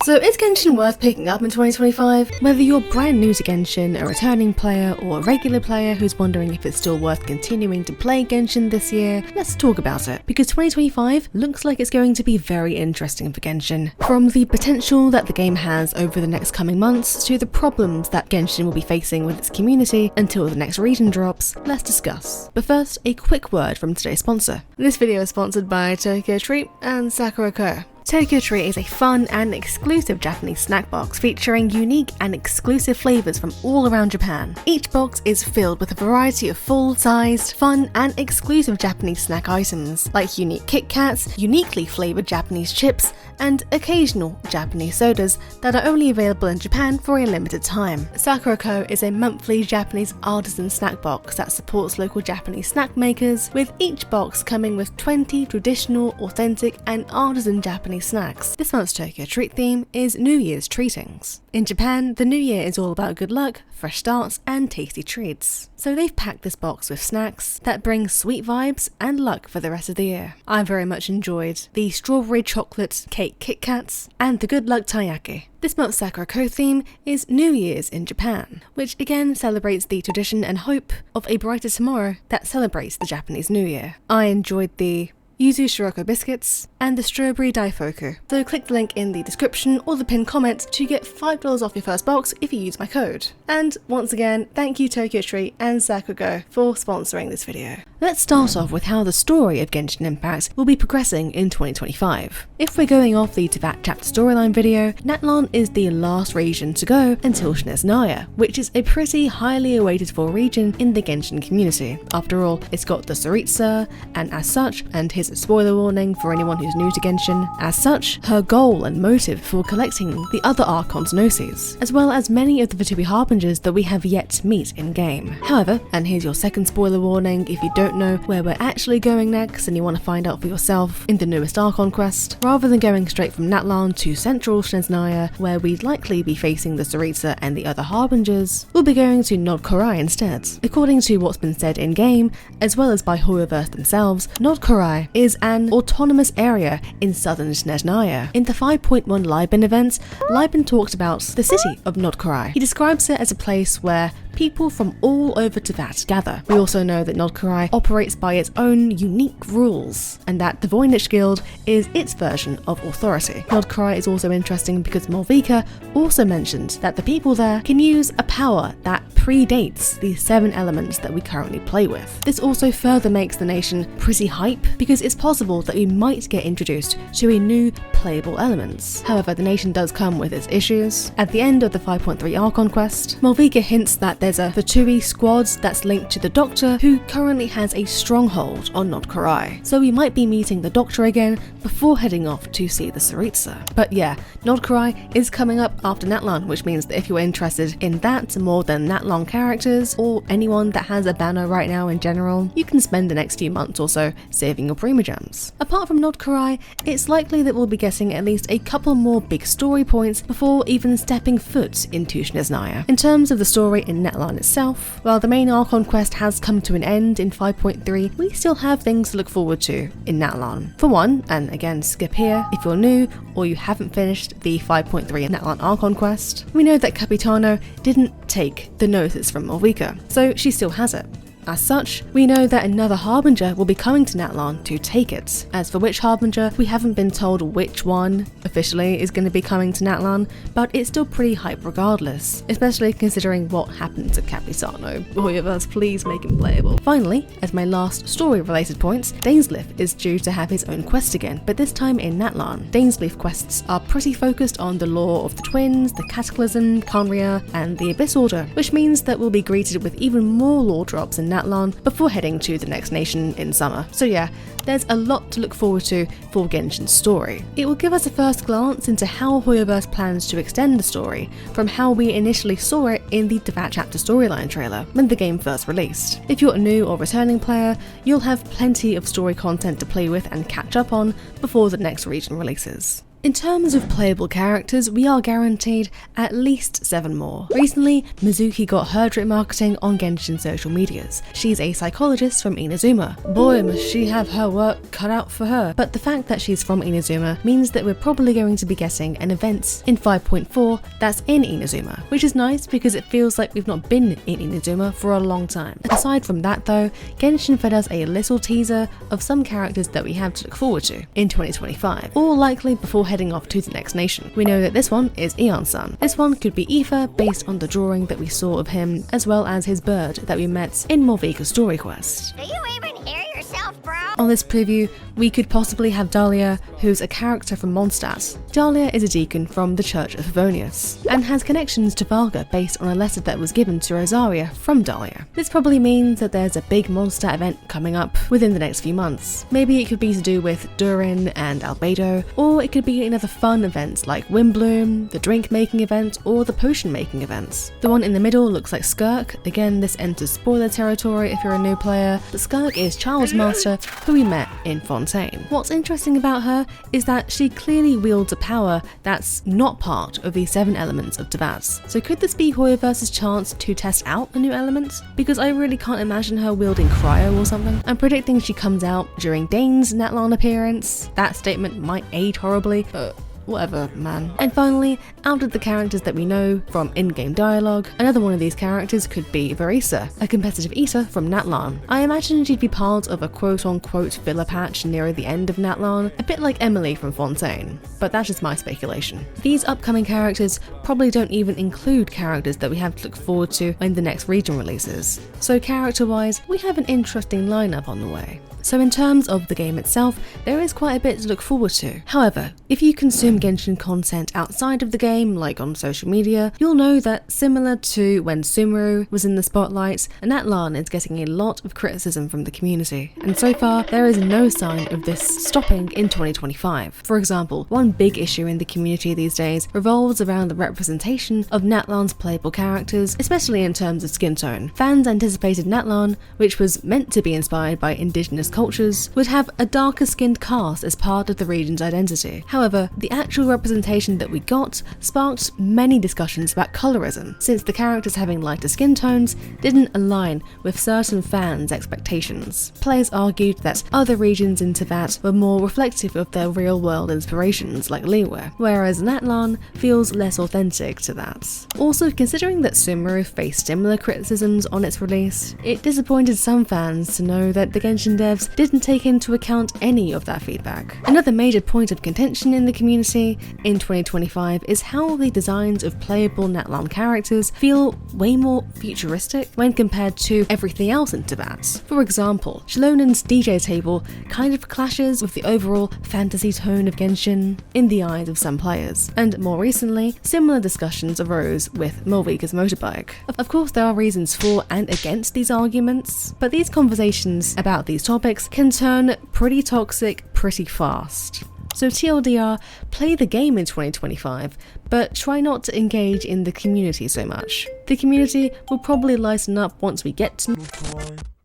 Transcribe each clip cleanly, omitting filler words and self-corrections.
So is Genshin worth picking up in 2025? Whether you're brand new to Genshin, a returning player, or a regular player who's wondering if it's still worth continuing to play Genshin this year, let's talk about it, because 2025 looks like it's going to be very interesting for Genshin. From the potential that the game has over the next coming months, to the problems that Genshin will be facing with its community until the next region drops, let's discuss. But first, a quick word from today's sponsor. This video is sponsored by Tokyo Treat and Sakura Co. Tokyo Treat is a fun and exclusive Japanese snack box featuring unique and exclusive flavors from all around Japan. Each box is filled with a variety of full-sized, fun and exclusive Japanese snack items, like unique Kit Kats, uniquely flavored Japanese chips, and occasional Japanese sodas that are only available in Japan for a limited time. Sakura Co is a monthly Japanese artisan snack box that supports local Japanese snack makers, with each box coming with 20 traditional, authentic and artisan Japanese snacks. This month's Tokyo Treat theme is New Year's treatings. In Japan, the new year is all about good luck, fresh starts and tasty treats. So they've packed this box with snacks that bring sweet vibes and luck for the rest of the year. I very much enjoyed the strawberry chocolate cake Kit Kats and the good luck taiyaki. This month's Sakura Co theme is New Year's in Japan, which again celebrates the tradition and hope of a brighter tomorrow that celebrates the Japanese New Year. I enjoyed the yuzu shiroko biscuits and the strawberry daifuku. So click the link in the description or the pinned comment to get $5 off your first box if you use my code. And once again, thank you Tokyo Treat and Sakura Co for sponsoring this video. Let's start off with how the story of Genshin Impact will be progressing in 2025. If we're going off the Teyvat chapter storyline video, Natlan is the last region to go until Snezhnaya, which is a pretty highly awaited for region in the Genshin community. After all, it's got the Tsaritsa, and as such, and here's a spoiler warning for anyone who's new to Genshin, as such, her goal and motive for collecting the other Archon's Gnosis, as well as many of the Vitui Harbingers that we have yet to meet in-game. However, and here's your second spoiler warning if you don't know where we're actually going next and you want to find out for yourself in the newest Archon quest, rather than going straight from Natlan to central Snezhnaya, where we'd likely be facing the Tsaritsa and the other Harbingers, we'll be going to Nod Korai instead. According to what's been said in-game, as well as by Hoyoverse themselves, Nod Korai is an autonomous area in southern Snezhnaya. In the 5.1 Liben event, Liben talked about the city of Nod Korai. He describes it as a place where people from all over Teyvat gather. We also know that Nod Korai operates by its own unique rules, and that the Voynich Guild is its version of authority. Nod Korai is also interesting because Malvika also mentioned that the people there can use a power that predates the 7 elements that we currently play with. This also further makes the nation pretty hype, because it's possible that we might get introduced to a new playable elements. However, the nation does come with its issues. At the end of the 5.3 Archon quest, Malvika hints that there's a Vitui squad that's linked to the Doctor, who currently has a stronghold on Nod Korai. So we might be meeting the Doctor again before heading off to see the Tsaritsa. But yeah, Nod Korai is coming up after Natlan, which means that if you're interested in that more than Natlan characters, or anyone that has a banner right now in general, you can spend the next few months or so saving your primogems. Apart from Nod Korai, it's likely that we'll be getting at least a couple more big story points before even stepping foot into Snezhnaya. In terms of the story in Natlan itself, while the main Archon quest has come to an end in 5.3, we still have things to look forward to in Natlan. For one, and again skip here if you're new or you haven't finished the 5.3 Natlan Archon quest, we know that Capitano didn't take the Gnosis from Malvika, so she still has it. As such, we know that another Harbinger will be coming to Natlan to take it. As for which Harbinger, we haven't been told which one officially is going to be coming to Natlan, but it's still pretty hype regardless, especially considering what happened to Capitano. Hoyoverse, please make him playable. Finally, as my last story-related point, Dainsleif is due to have his own quest again, but this time in Natlan. Dainsleif quests are pretty focused on the lore of the Twins, the Cataclysm, Khaenri'ah, and the Abyss Order, which means that we'll be greeted with even more lore drops in Natlan before heading to the next nation in summer. So yeah, there's a lot to look forward to for Genshin's story. It will give us a first glance into how Hoyoverse plans to extend the story from how we initially saw it in the Teyvat chapter storyline trailer when the game first released. If you're a new or returning player, you'll have plenty of story content to play with and catch up on before the next region releases. In terms of playable characters, we are guaranteed at least 7 more. Recently, Mizuki got her drip marketing on Genshin social medias. She's a psychologist from Inazuma. Boy, must she have her work cut out for her. But the fact that she's from Inazuma means that we're probably going to be getting an event in 5.4 that's in Inazuma, which is nice because it feels like we've not been in Inazuma for a long time. Aside from that though, Genshin fed us a little teaser of some characters that we have to look forward to in 2025, all likely before heading off to the next nation. We know that this one is Eon-san. This one could be Aoife based on the drawing that we saw of him, as well as his bird that we met in Morvika's story quest. Do you even hear yourself, bro? On this preview, we could possibly have Dahlia, who's a character from Mondstadt. Dahlia is a deacon from the Church of Favonius, and has connections to Varga based on a letter that was given to Rosaria from Dahlia. This probably means that there's a big Mondstadt event coming up within the next few months. Maybe it could be to do with Durin and Albedo, or it could be another fun event like Windbloom, the drink making event, or the potion making events. The one in the middle looks like Skirk. Again, this enters spoiler territory if you're a new player, but Skirk is Charles' master, who we met in Fontaine. What's interesting about her is that she clearly wields a power that's not part of the 7 elements of Tavaz. So could this be Hoyoverse's chance to test out a new element? Because I really can't imagine her wielding Cryo or something. I'm predicting she comes out during Dane's Natlan appearance. That statement might age horribly, but whatever, man. And finally, out of the characters that we know from in-game dialogue, another one of these characters could be Verisa, a competitive eater from Natlan. I imagine she'd be part of a quote-unquote filler patch near the end of Natlan, a bit like Emily from Fontaine, but that's just my speculation. These upcoming characters probably don't even include characters that we have to look forward to when the next region releases. So character-wise, we have an interesting lineup on the way. So in terms of the game itself, there is quite a bit to look forward to. However, if you consume Genshin content outside of the game, like on social media, you'll know that similar to when Sumeru was in the spotlight, Natlan is getting a lot of criticism from the community. And so far, there is no sign of this stopping in 2025. For example, one big issue in the community these days revolves around the representation of Natlan's playable characters, especially in terms of skin tone. Fans anticipated Natlan, which was meant to be inspired by indigenous cultures, would have a darker skinned cast as part of the region's identity. However, the actual representation that we got sparked many discussions about colorism, since the characters having lighter skin tones didn't align with certain fans' expectations. Players argued that other regions in Teyvat were more reflective of their real-world inspirations, like Liyue, whereas Natlan feels less authentic to that. Also, considering that Sumeru faced similar criticisms on its release, it disappointed some fans to know that the Genshin devs didn't take into account any of that feedback. Another major point of contention in the community in 2025 is how the designs of playable Natlan characters feel way more futuristic when compared to everything else in Teyvat. For example, Shalonen's DJ table kind of clashes with the overall fantasy tone of Genshin in the eyes of some players, and more recently, similar discussions arose with Morvika's motorbike. Of course, there are reasons for and against these arguments, but these conversations about these topics can turn pretty toxic pretty fast. So TLDR, play the game in 2025, but try not to engage in the community so much. The community will probably lighten up once we get to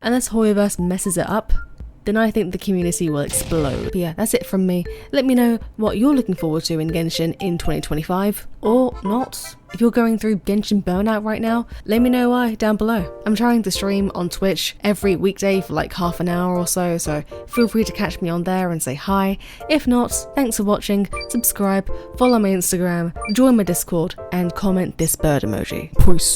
unless Hoyoverse messes it up, then I think the community will explode. But yeah, that's it from me. Let me know what you're looking forward to in Genshin in 2025, or not. If you're going through Genshin burnout right now, let me know why down below. I'm trying to stream on Twitch every weekday for like half an hour or so feel free to catch me on there and say hi. If not, thanks for watching, subscribe, follow my Instagram, join my Discord, and comment this bird emoji. Peace.